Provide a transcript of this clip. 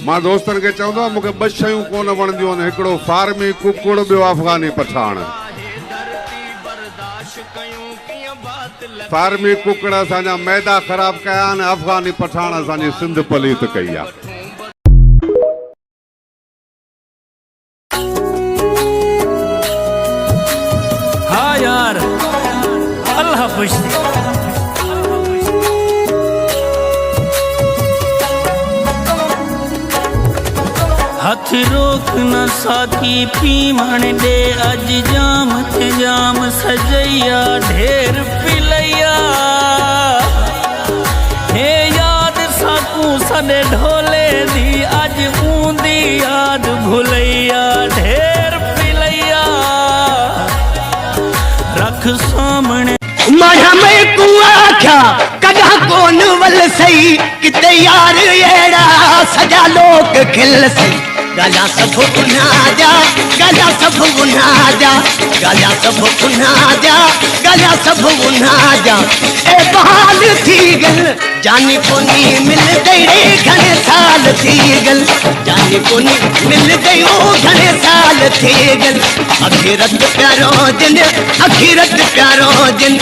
मां दोस्तन के चवंदो मूंखे ॿ शयूं कोन वणंदियूं आहिनि, हिकिड़ो फार्मी कुकुड़, ॿियो अफ़गानी पठान। फार्मी कुकड़ असांजा मैदा ख़राब कया आहिनि, अफ़गानी पठान असांजी सिंध पलीत कई आहे। हाँ यार, अल्लाह खुश थे। हथ रोक न साकी पी मन दे, अज जाम थे जाम सजैया ढेर पिलैया। हे याद साकू सदे ढोले दी, अज ऊंदी याद भुलैया ढेर पिलैया। रख सामने माना मैं कुआ आख्या कदा कोन वल सही, किते यार एड़ा सजा लोग खिल सही। गाला सब उन्हा जा, गाला सब उन्हा जा, गाला सब उन्हा जा, गाला सब उन्हा जा। ए बहाल थी गल जानी कोनी मिल गई रे, घने साल थी गल जानी कोनी मिल गई ओ घने साल थी गल। अखीरत प्यारो दिन, अखीरत प्यारो दिन।